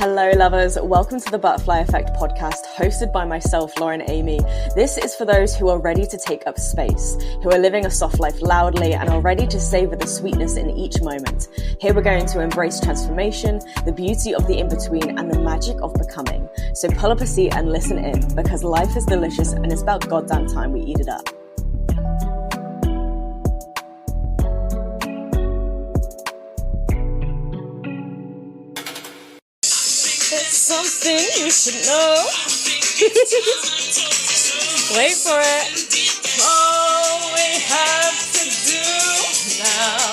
Hello lovers, welcome to the Butterfly Effect podcast hosted by myself, Lauren Amy. This is for those who are ready to take up space, who are living a soft life loudly and are ready to savor the sweetness in each moment. Here we're going to embrace transformation, the beauty of the in-between and the magic of becoming. So pull up a seat and listen in because life is delicious and it's about goddamn time we eat it up. Something you should know. Wait for it. All we have to do now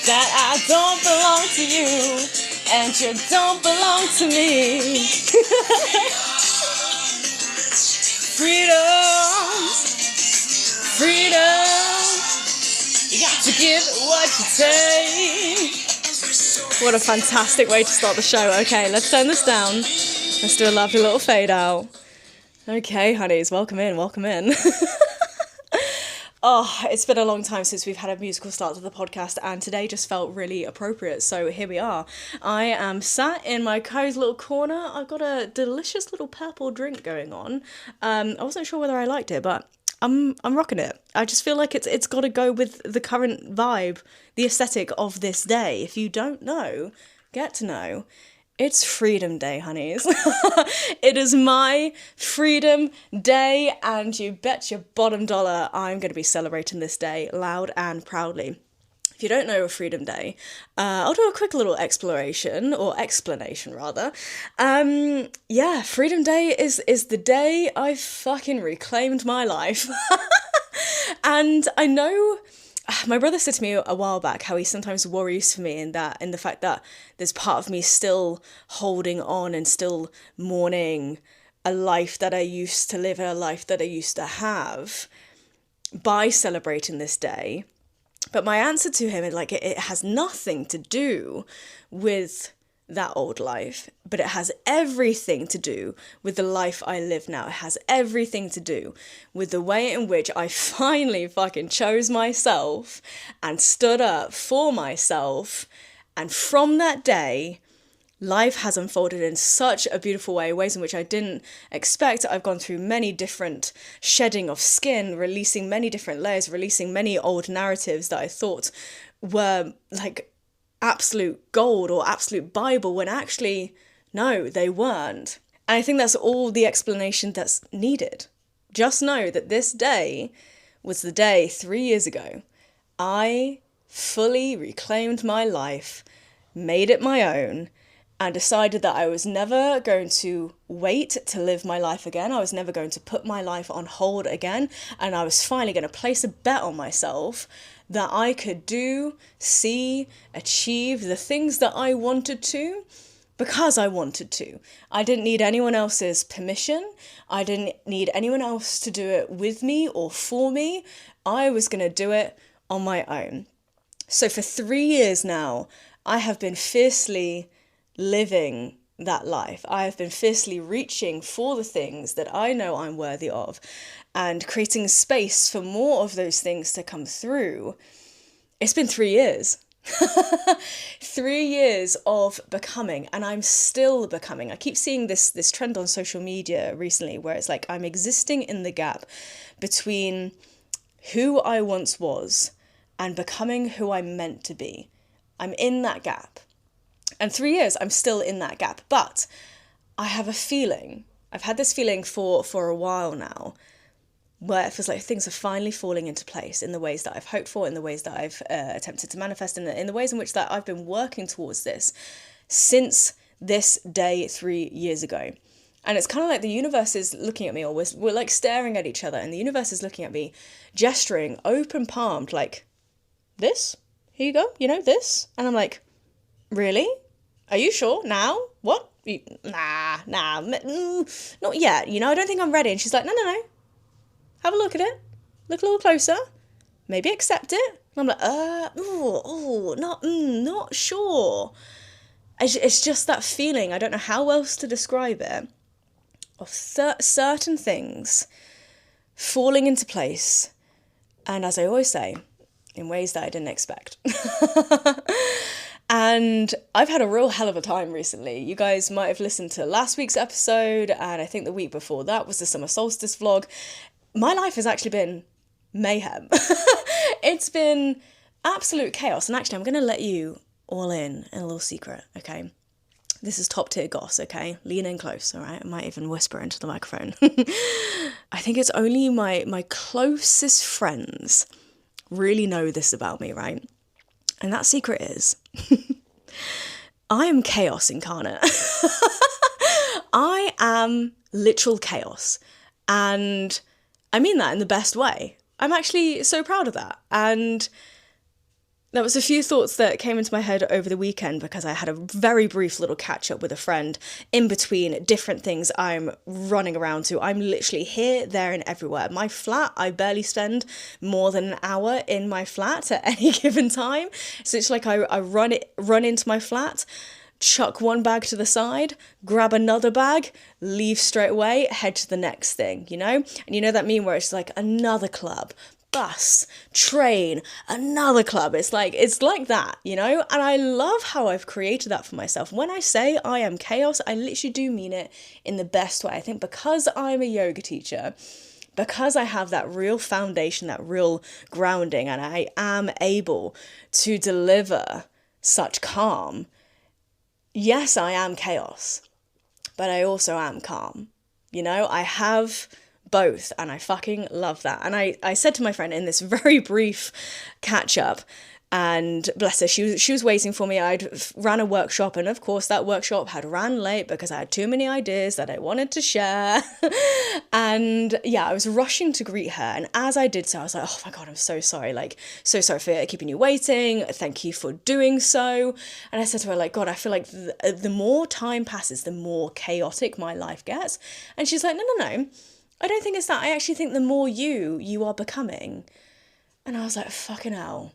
that I don't belong to you and you don't belong to me. Freedom, freedom. You got to give it what you take. What a fantastic way to start the show. Okay, let's turn this down. Let's do a lovely little fade out. Okay, honeys, welcome in, welcome in. Oh, it's been a long time since we've had a musical start to the podcast and today just felt really appropriate. So here we are. I am sat in my cozy little corner. I've got a delicious little purple drink going on. I wasn't sure whether I liked it, but I'm rocking it. I just feel like it's got to go with the current vibe, the aesthetic of this day. If you don't know, get to know. It's Freedom Day, honeys. It is my Freedom Day, and you bet your bottom dollar I'm going to be celebrating this day loud and proudly. If you don't know of Freedom Day, I'll do a quick little explanation. Yeah, Freedom Day is the day I fucking reclaimed my life. And I know my brother said to me a while back how he sometimes worries for me in the fact that there's part of me still holding on and still mourning a life that I used to live, a life that I used to have by celebrating this day. But my answer to him is like, it has nothing to do with that old life, but it has everything to do with the life I live now. It has everything to do with the way in which I finally fucking chose myself and stood up for myself. And from that day, life has unfolded in such a beautiful way, ways in which I didn't expect. I've gone through many different shedding of skin, releasing many different layers, releasing many old narratives that I thought were like absolute gold or absolute Bible, when actually, no, they weren't. And I think that's all the explanation that's needed. Just know that this day was the day 3 years ago I fully reclaimed my life, made it my own, and decided that I was never going to wait to live my life again. I was never going to put my life on hold again. And I was finally going to place a bet on myself that I could do, see, achieve the things that I wanted to because I wanted to. I didn't need anyone else's permission. I didn't need anyone else to do it with me or for me. I was going to do it on my own. So for 3 years now, I have been fiercely living that life. I have been fiercely reaching for the things that I know I'm worthy of and creating space for more of those things to come through. It's been 3 years. 3 years of becoming, and I'm still becoming. I keep seeing this trend on social media recently where it's like I'm existing in the gap between who I once was and becoming who I'm meant to be. I'm in that gap. And 3 years, I'm still in that gap. But I have a feeling, I've had this feeling for a while now, where it feels like things are finally falling into place in the ways that I've hoped for, in the ways that I've attempted to manifest, in the ways in which that I've been working towards this since this day 3 years ago. And it's kind of like the universe is looking at me, or we're like staring at each other, and the universe is looking at me, gesturing, open-palmed, like, this? Here you go, this? And I'm like, really? Are you sure? Now? What? Nah, not yet. I don't think I'm ready. And she's like, no. Have a look at it. Look a little closer. Maybe accept it. And I'm like, not sure. It's just that feeling. I don't know how else to describe it. Of certain things falling into place. And as I always say, in ways that I didn't expect. And I've had a real hell of a time recently. You guys might have listened to last week's episode, and I think the week before that was the summer solstice vlog. My life has actually been mayhem. It's been absolute chaos. And actually, I'm going to let you all in a little secret, okay? This is top tier goss, okay? Lean in close, all right? I might even whisper into the microphone. I think it's only my closest friends really know this about me, right? And that secret is I am chaos incarnate. I am literal chaos. And I mean that in the best way. I'm actually so proud of that. And there was a few thoughts that came into my head over the weekend because I had a very brief little catch up with a friend in between different things I'm running around to. I'm literally here, there and everywhere. My flat, I barely spend more than an hour in my flat at any given time. So it's like I run into my flat, chuck one bag to the side, grab another bag, leave straight away, head to the next thing, you know? And you know that meme where it's like another club, bus, train, another club. It's like that, you know? And I love how I've created that for myself. When I say I am chaos, I literally do mean it in the best way. I think because I'm a yoga teacher, because I have that real foundation, that real grounding, and I am able to deliver such calm, yes, I am chaos, but I also am calm. You know, I have both, and I fucking love that. And I said to my friend in this very brief catch up, and bless her, she was waiting for me. I'd ran a workshop, and of course that workshop had ran late because I had too many ideas that I wanted to share. And yeah, I was rushing to greet her, and as I did so, I was like, oh my god, I'm so sorry, like so sorry for keeping you waiting, thank you for doing so. And I said to her, like, God, I feel like the more time passes, the more chaotic my life gets. And she's like, no, I don't think it's that. I actually think the more you are becoming. And I was like, fucking hell.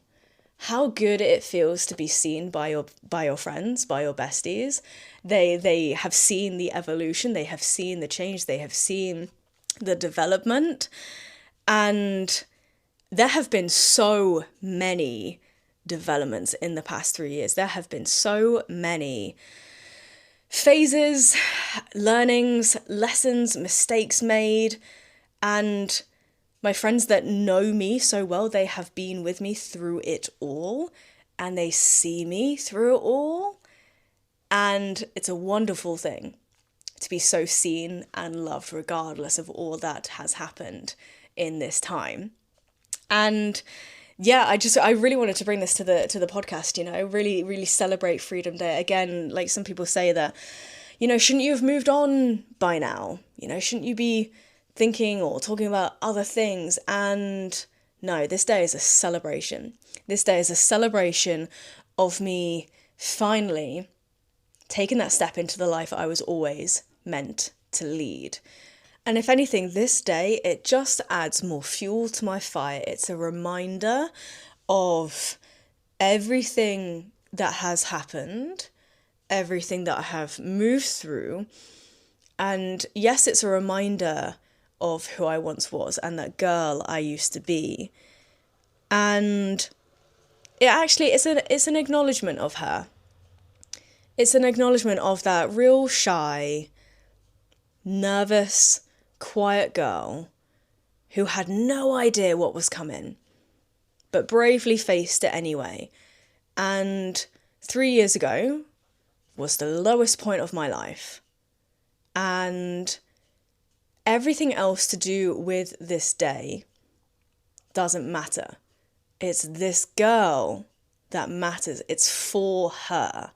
How good it feels to be seen by your friends, by your besties. They have seen the evolution, they have seen the change, they have seen the development. And there have been so many developments in the past 3 years. There have been so many phases, learnings, lessons, mistakes made, and my friends that know me so well, they have been with me through it all, and they see me through it all, and it's a wonderful thing to be so seen and loved regardless of all that has happened in this time. And yeah, I really wanted to bring this to the podcast, you know, really celebrate Freedom Day. Again, like some people say that, you know, shouldn't you have moved on by now? You know, shouldn't you be thinking or talking about other things? And no, this day is a celebration. This day is a celebration of me finally taking that step into the life I was always meant to lead. And if anything, this day, it just adds more fuel to my fire. It's a reminder of everything that has happened, everything that I have moved through. And yes, it's a reminder of who I once was and that girl I used to be. And it actually, it's an acknowledgement of her. It's an acknowledgement of that real shy, nervous, quiet girl who had no idea what was coming, but bravely faced it anyway. And 3 years ago was the lowest point of my life. And everything else to do with this day doesn't matter. It's this girl that matters. It's for her.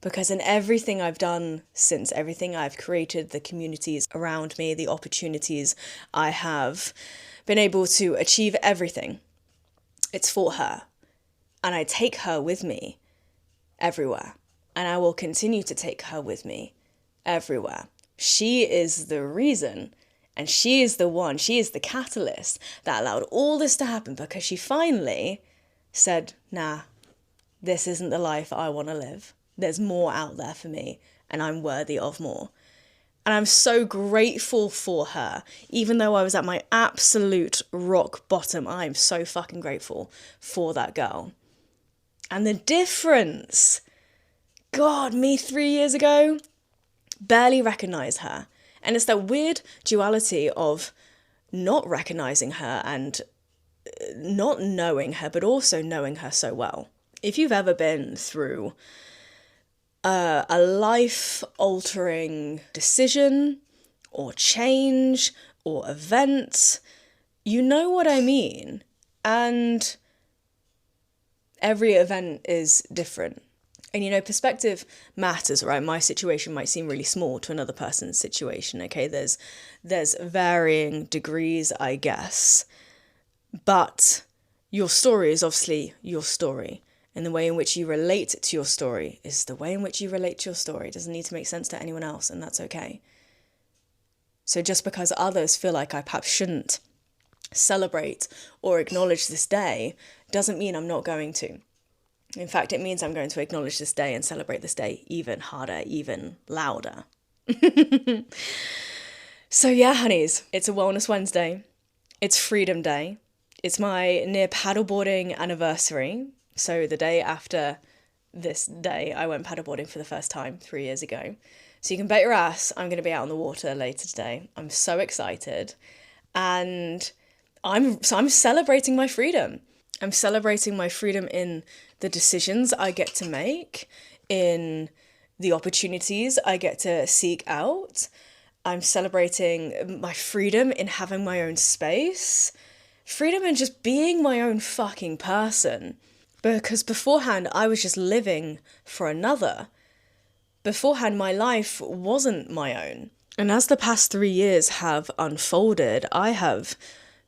Because in everything I've done since, everything I've created, the communities around me, the opportunities I have been able to achieve, everything, it's for her. And I take her with me everywhere. And I will continue to take her with me everywhere. She is the reason, and she is the one, she is the catalyst that allowed all this to happen, because she finally said, nah, this isn't the life I want to live. There's more out there for me, and I'm worthy of more. And I'm so grateful for her. Even though I was at my absolute rock bottom, I'm so fucking grateful for that girl. And the difference God, me 3 years ago, barely recognize her. And it's that weird duality of not recognizing her and not knowing her, but also knowing her so well. If you've ever been through a life-altering decision or change or event, you know what I mean. And every event is different. And perspective matters, right? My situation might seem really small to another person's situation, okay? There's varying degrees, I guess. But your story is obviously your story. And the way in which you relate to your story is the way in which you relate to your story. It doesn't need to make sense to anyone else, and that's okay. So just because others feel like I perhaps shouldn't celebrate or acknowledge this day doesn't mean I'm not going to. In fact, it means I'm going to acknowledge this day and celebrate this day even harder, even louder. So yeah, honeys, it's a Wellness Wednesday. It's Freedom Day. It's my near paddleboarding anniversary. So the day after this day, I went paddleboarding for the first time 3 years ago. So you can bet your ass I'm going to be out on the water later today. I'm so excited. And I'm celebrating my freedom. I'm celebrating my freedom in the decisions I get to make, in the opportunities I get to seek out. I'm celebrating my freedom in having my own space. Freedom in just being my own fucking person. Because beforehand, I was just living for another. Beforehand, my life wasn't my own. And as the past 3 years have unfolded, I have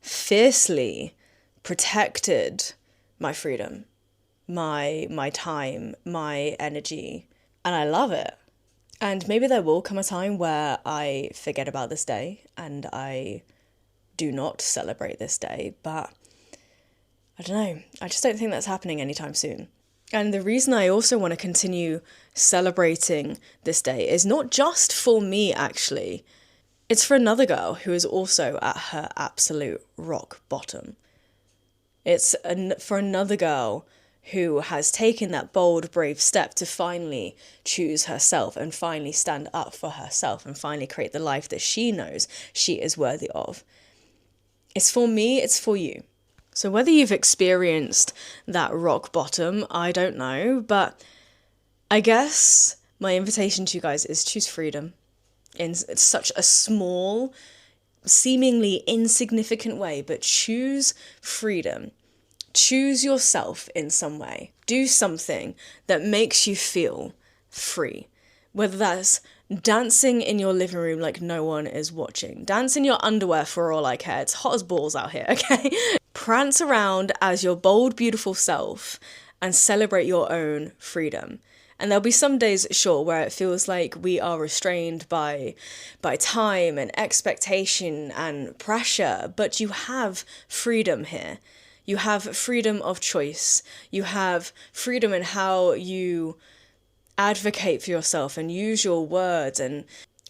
fiercely protected my freedom, my time, my energy, and I love it. And maybe there will come a time where I forget about this day and I do not celebrate this day, but I don't know. I just don't think that's happening anytime soon. And the reason I also want to continue celebrating this day is not just for me, actually. It's for another girl who is also at her absolute rock bottom. It's for another girl who has taken that bold, brave step to finally choose herself and finally stand up for herself and finally create the life that she knows she is worthy of. It's for me, it's for you. So whether you've experienced that rock bottom, I don't know, but I guess my invitation to you guys is choose freedom in such a small, seemingly insignificant way, but choose freedom. Choose yourself in some way. Do something that makes you feel free. Whether that's dancing in your living room like no one is watching. Dance in your underwear for all I care. It's hot as balls out here, okay? Prance around as your bold, beautiful self and celebrate your own freedom. And there'll be some days, sure, where it feels like we are restrained by time and expectation and pressure, but you have freedom here. You have freedom of choice. You have freedom in how you advocate for yourself and use your words and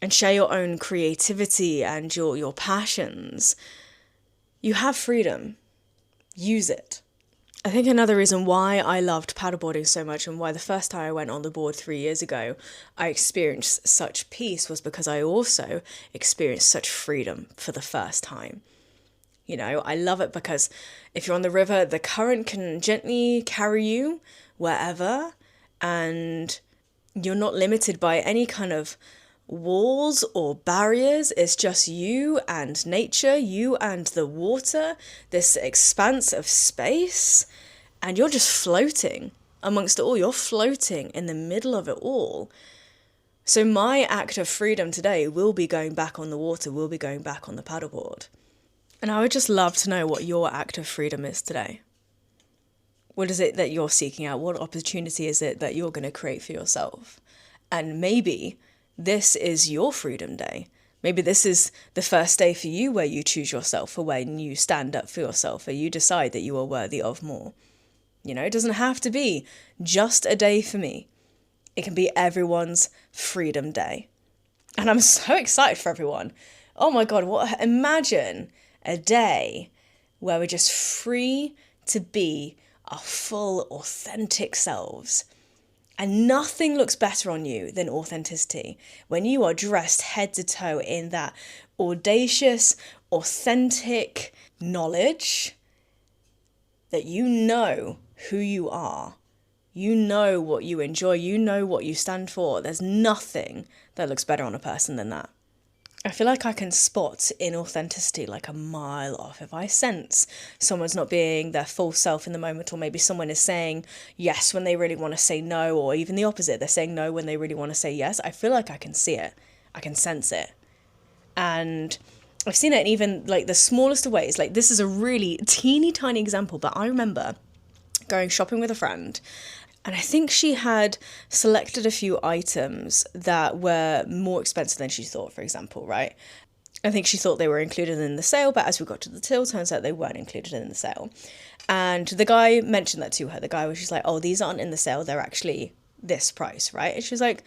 share your own creativity and your passions. You have freedom. Use it. I think another reason why I loved paddleboarding so much and why the first time I went on the board 3 years ago, I experienced such peace was because I also experienced such freedom for the first time. I love it because if you're on the river, the current can gently carry you wherever and you're not limited by any kind of walls or barriers. It's just you and nature, you and the water, this expanse of space, and you're just floating amongst it all. You're floating in the middle of it all. So my act of freedom today will be going back on the water, will be going back on the paddleboard. And I would just love to know what your act of freedom is today. What is it that you're seeking out? What opportunity is it that you're going to create for yourself? And maybe this is your freedom day. Maybe this is the first day for you where you choose yourself, for when you stand up for yourself, where you decide that you are worthy of more. It doesn't have to be just a day for me. It can be everyone's freedom day. And I'm so excited for everyone. Oh my God, imagine a day where we're just free to be our full, authentic selves. And nothing looks better on you than authenticity. When you are dressed head to toe in that audacious, authentic knowledge that you know who you are, you know what you enjoy, you know what you stand for. There's nothing that looks better on a person than that. I feel like I can spot inauthenticity like a mile off. If I sense someone's not being their full self in the moment, or maybe someone is saying yes when they really want to say no, or even the opposite, they're saying no when they really want to say yes, I feel like I can see it. I can sense it. And I've seen it in even like the smallest of ways. Like, this is a really teeny tiny example, but I remember going shopping with a friend, and I think she had selected a few items that were more expensive than she thought, for example, right? I think she thought they were included in the sale, but as we got to the till, turns out they weren't included in the sale. And the guy mentioned that to her. The guy was just like, oh, these aren't in the sale, they're actually this price, right? And she was like,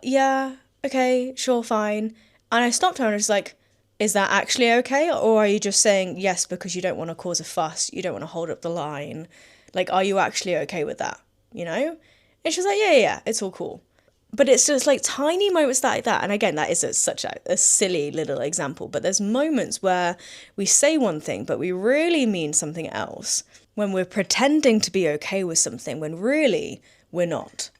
yeah, okay, sure, fine. And I stopped her and I was like, is that actually okay? Or are you just saying yes because you don't want to cause a fuss, you don't want to hold up the line? Like, are you actually okay with that, you know? And she was like, yeah, it's all cool. But it's just like tiny moments like that. And again, that is such a silly little example. But there's moments where we say one thing, but we really mean something else. When we're pretending to be okay with something, when really we're not.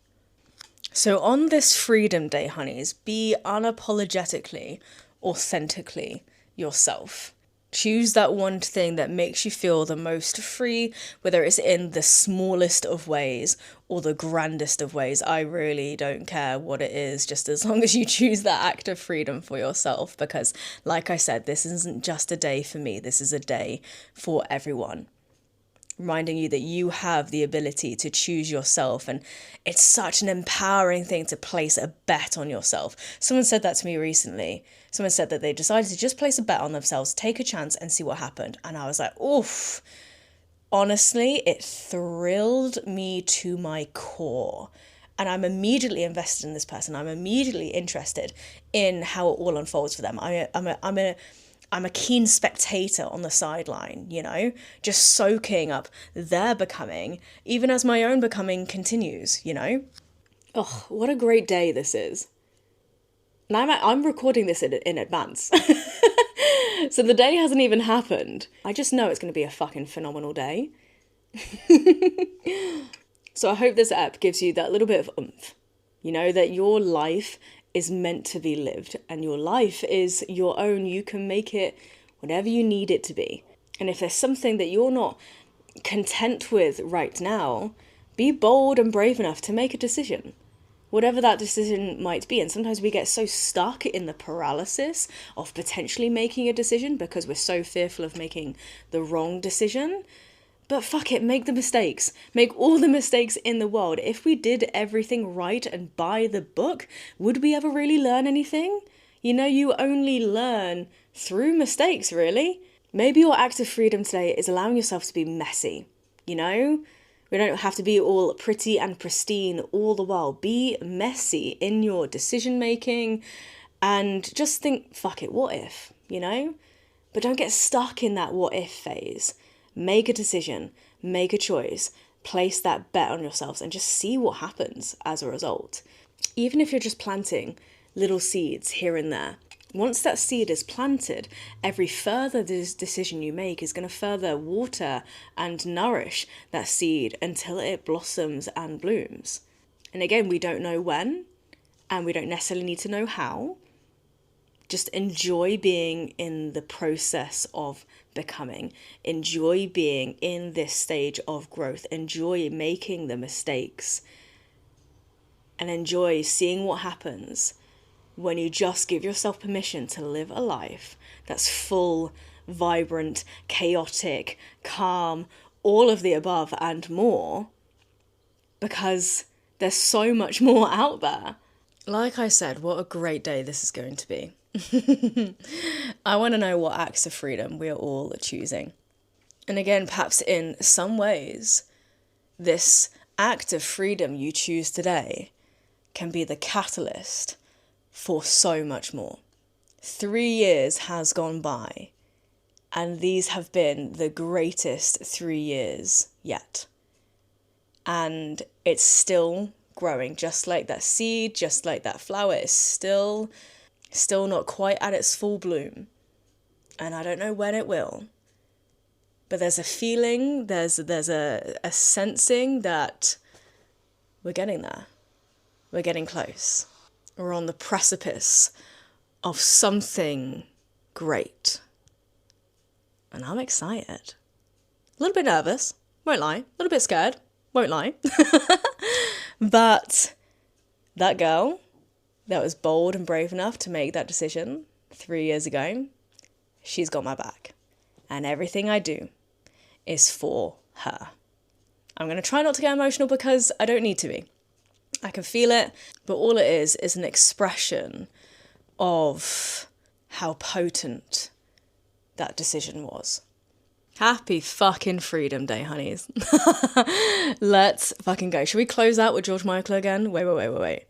So on this Freedom Day, honeys, be unapologetically, authentically yourself. Choose that one thing that makes you feel the most free, whether it's in the smallest of ways or the grandest of ways. I really don't care what it is, just as long as you choose that act of freedom for yourself. Because, like I said, this isn't just a day for me, this is a day for everyone. Reminding you that you have the ability to choose yourself, and it's such an empowering thing to place a bet on yourself. Someone said that to me recently. Someone said that they decided to just place a bet on themselves, take a chance and see what happened. And I was like, oof. Honestly, it thrilled me to my core. And I'm immediately invested in this person. I'm immediately interested in how it all unfolds for them. I'm a keen spectator on the sideline, you know, just soaking up their becoming, even as my own becoming continues, you know. Oh, what a great day this is. And I'm recording this in advance. So the day hasn't even happened. I just know it's going to be a fucking phenomenal day. So I hope this app gives you that little bit of oomph, you know, that your life is meant to be lived and your life is your own. You can make it whatever you need it to be. And if there's something that you're not content with right now, be bold and brave enough to make a decision, whatever that decision might be. And sometimes we get so stuck in the paralysis of potentially making a decision because we're so fearful of making the wrong decision. But fuck it, make the mistakes. Make all the mistakes in the world. If we did everything right and by the book, would we ever really learn anything? You know, you only learn through mistakes, really. Maybe your act of freedom today is allowing yourself to be messy, you know? We don't have to be all pretty and pristine all the while. Be messy in your decision making and just think, fuck it, what if, you know? But don't get stuck in that what if phase. Make a decision, make a choice, place that bet on yourselves and just see what happens as a result. Even if you're just planting little seeds here and there, once that seed is planted, every further decision you make is going to further water and nourish that seed until it blossoms and blooms. And again, we don't know when, and we don't necessarily need to know how. Just enjoy being in the process of becoming. Enjoy being in this stage of growth. Enjoy making the mistakes. And enjoy seeing what happens when you just give yourself permission to live a life that's full, vibrant, chaotic, calm, all of the above and more. Because there's so much more out there. Like I said, what a great day this is going to be. I want to know what acts of freedom we are all choosing. And again, perhaps in some ways, this act of freedom you choose today can be the catalyst for so much more. 3 years has gone by, and these have been the greatest 3 years yet. And it's still growing, just like that seed, just like that flower is still not quite at its full bloom. And I don't know when it will. But there's a feeling, there's a sensing that we're getting there. We're getting close. We're on the precipice of something great. And I'm excited. A little bit nervous, won't lie. A little bit scared, won't lie. But that girl that was bold and brave enough to make that decision 3 years ago, she's got my back. And everything I do is for her. I'm going to try not to get emotional because I don't need to be. I can feel it, but all it is an expression of how potent that decision was. Happy fucking Freedom Day, honeys. Let's fucking go. Should we close out with George Michael again? Wait.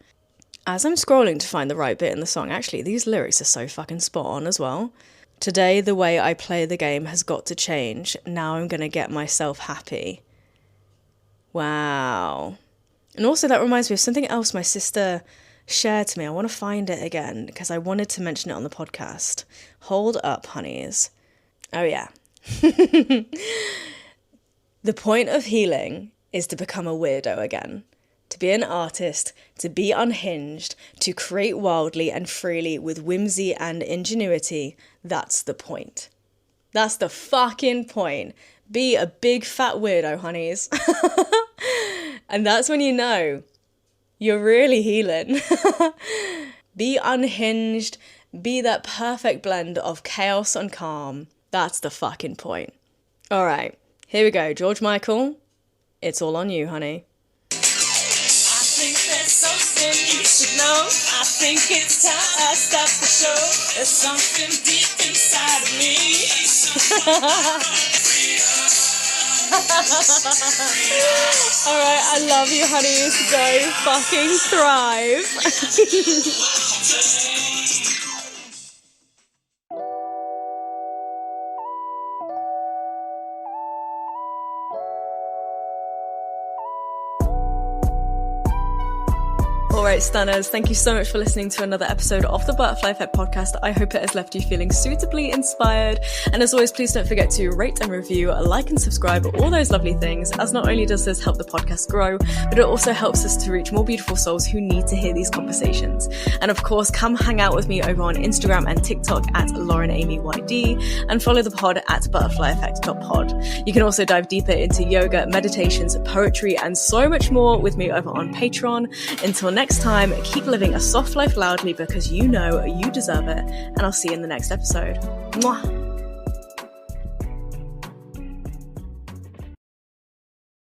As I'm scrolling to find the right bit in the song, actually, these lyrics are so fucking spot on as well. Today, the way I play the game has got to change. Now I'm going to get myself happy. Wow. And also that reminds me of something else my sister shared to me. I want to find it again because I wanted to mention it on the podcast. Hold up, honeys. Oh, yeah. The point of healing is to become a weirdo again. To be an artist, to be unhinged, to create wildly and freely with whimsy and ingenuity. That's the point. That's the fucking point. Be a big fat weirdo, honeys. And that's when you know you're really healing. Be unhinged. Be that perfect blend of chaos and calm. That's the fucking point. All right, here we go. George Michael, it's all on you, honey. I think there's something you should know. I think it's time I stop the show. There's something deep inside of me. All right, I love you, honeys. Go fucking thrive. Alright, stunners, thank you so much for listening to another episode of the Butterfly Effect podcast. I hope it has left you feeling suitably inspired. And as always, please don't forget to rate and review, like and subscribe, all those lovely things, as not only does this help the podcast grow, but it also helps us to reach more beautiful souls who need to hear these conversations. And of course, come hang out with me over on Instagram and TikTok at LaurenAmyYD and follow the pod at butterflyeffect.pod. You can also dive deeper into yoga, meditations, poetry, and so much more with me over on Patreon. Until next time, keep living a soft life loudly because you know you deserve it, and I'll see you in the next episode. Mwah!